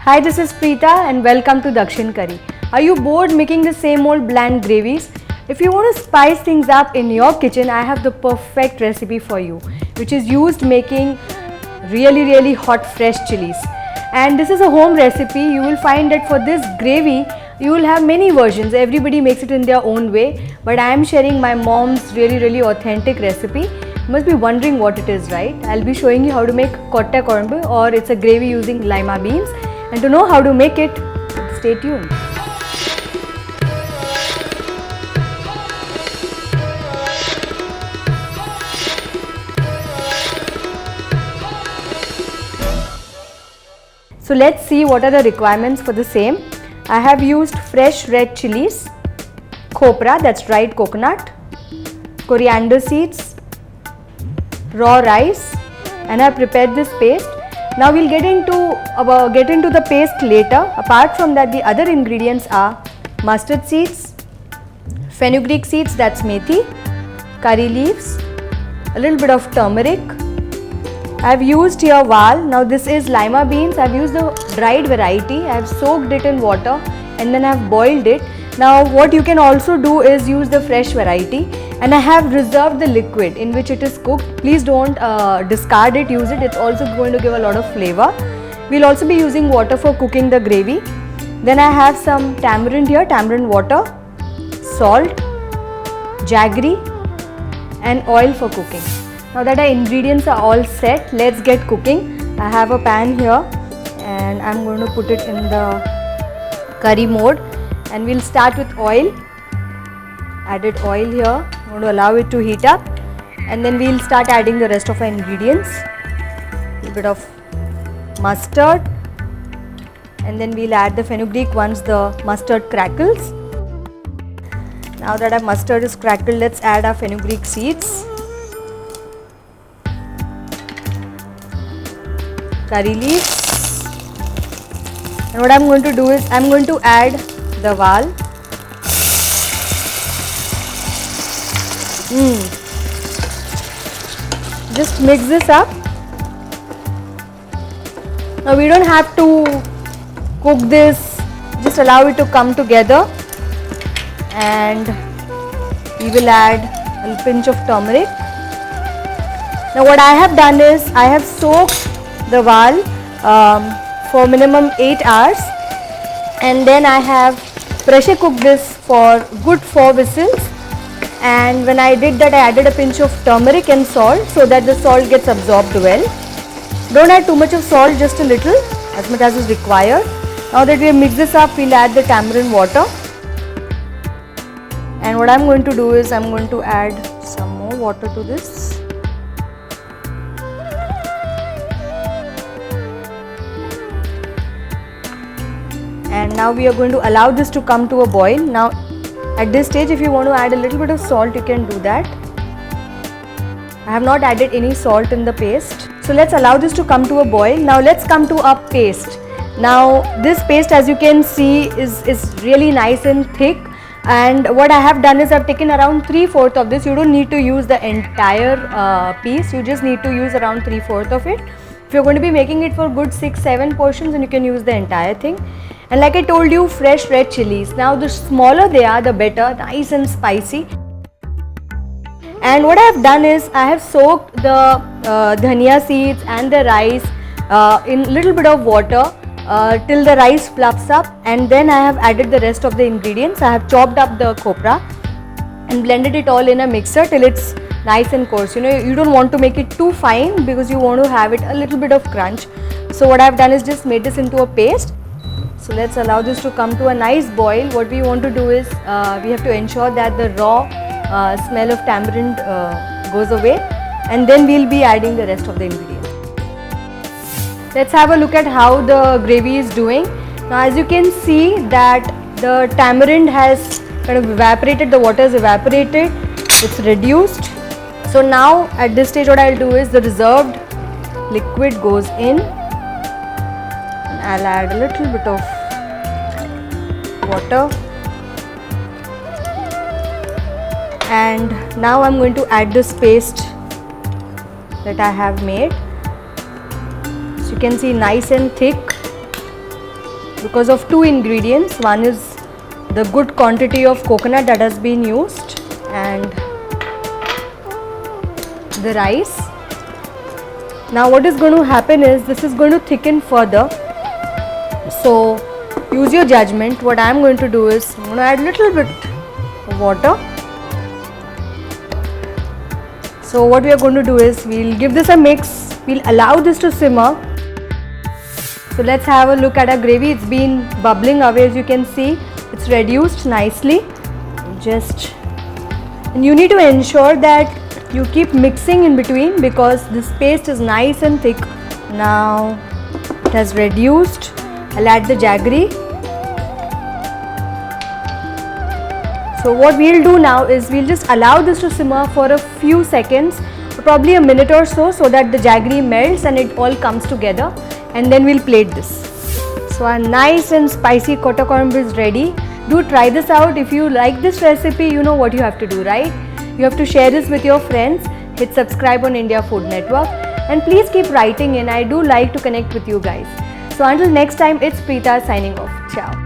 Hi, this is Preetha and welcome to Dakshin Curry. Are you bored making the same old bland gravies? If you want to spice things up in your kitchen, I have the perfect recipe for you, which is used making really hot fresh chilies. And this is a home recipe. You will find that for this gravy, you will have many versions. Everybody makes it in their own way, but I am sharing my mom's really authentic recipe. You must be wondering what it is, right? I'll be showing you how to make Kottai Kozhamb, or it's a gravy using lima beans. And to know how to make it, stay tuned. So let's see what are the requirements for the same. I have used fresh red chillies, Khopra, that's dried coconut, coriander seeds, raw rice, and I have prepared this paste. Now we'll get into the paste later. Apart from that, the other ingredients are mustard seeds, fenugreek seeds, that's methi, curry leaves, a little bit of turmeric. I've used here Vaal. Now this is lima beans. I've used the dried variety. I've soaked it in water and then I've boiled it. Now what you can also do is use the fresh variety, and I have reserved the liquid in which it is cooked. Please don't discard it, use it. It's also going to give a lot of flavor. We'll also be using water for cooking the gravy. Then I have some tamarind here, tamarind water, salt, jaggery, and oil for cooking. Now that our ingredients are all set, let's get cooking. I have a pan here and I'm going to put it in the curry mode, and we'll start with oil. Added oil here. I'm going to allow it to heat up, and then we'll start adding the rest of our ingredients. A little bit of mustard, and then we'll add the fenugreek once the mustard crackles. Now that our mustard is crackled, let's add our fenugreek seeds, curry leaves, and what I'm going to do is I'm going to add the Vaal. Just mix this up. Now we don't have to cook this, just allow it to come together, and we will add a little pinch of turmeric. Now what I have done is I have soaked the Vaal for minimum 8 hours, and then I have pressure cooked this for good 4 whistles. And when I did that, I added a pinch of turmeric and salt so that the salt gets absorbed well. Don't add too much of salt, just a little, as much as is required. Now that we have mixed this up, we'll add the tamarind water. And what I'm going to do is I'm going to add some more water to this. And now we are going to allow this to come to a boil. Now at this stage, if you want to add a little bit of salt, you can do that. I have not added any salt in the paste. So let's allow this to come to a boil. Now let's come to our paste. Now this paste, as you can see, is really nice and thick. And what I have done is I've taken around 3/4 of this. You don't need to use the entire piece. You just need to use around 3/4 of it. If you're going to be making it for good 6-7 portions, then you can use the entire thing. And like I told you, fresh red chilies. Now the smaller they are, the better, nice and spicy. And what I have done is I have soaked the dhania seeds and the rice in little bit of water till the rice fluffs up, and then I have added the rest of the ingredients. I have chopped up the Khopra and blended it all in a mixer till it's nice and coarse. You know, you don't want to make it too fine because you want to have it a little bit of crunch. So what I have done is just made this into a paste. So let's allow this to come to a nice boil. What we want to do is we have to ensure that the raw smell of tamarind goes away, and then we'll be adding the rest of the ingredients. Let's have a look at how the gravy is doing. Now as you can see that the tamarind has kind of evaporated, the water is evaporated, it's reduced. So now at this stage what I'll do is the reserved liquid goes in. I'll add a little bit of water, and now I'm going to add this paste that I have made. So you can see nice and thick. because of two ingredients. One is the good quantity of coconut that has been used and the rice. Now what is going to happen is this is going to thicken further. So use your judgment. What I am going to do is I'm going to add a little bit of water. So what we are going to do is we'll give this a mix. We'll allow this to simmer. So let's have a look at our gravy. It's been bubbling away, as you can see. It's reduced nicely. And you need to ensure that you keep mixing in between because this paste is nice and thick. Now it has reduced. I'll add the jaggery. So what we'll do now is we'll just allow this to simmer for a few seconds, probably a minute or so that the jaggery melts and it all comes together, and then we'll plate this. So our nice and spicy Kottai Kozhamb is ready. Do try this out. If you like this recipe, you know what you have to do, right? You have to share this with your friends, hit subscribe on India Food Network, and please keep writing in. I do like to connect with you guys. So until next time, it's Preetha signing off. Ciao.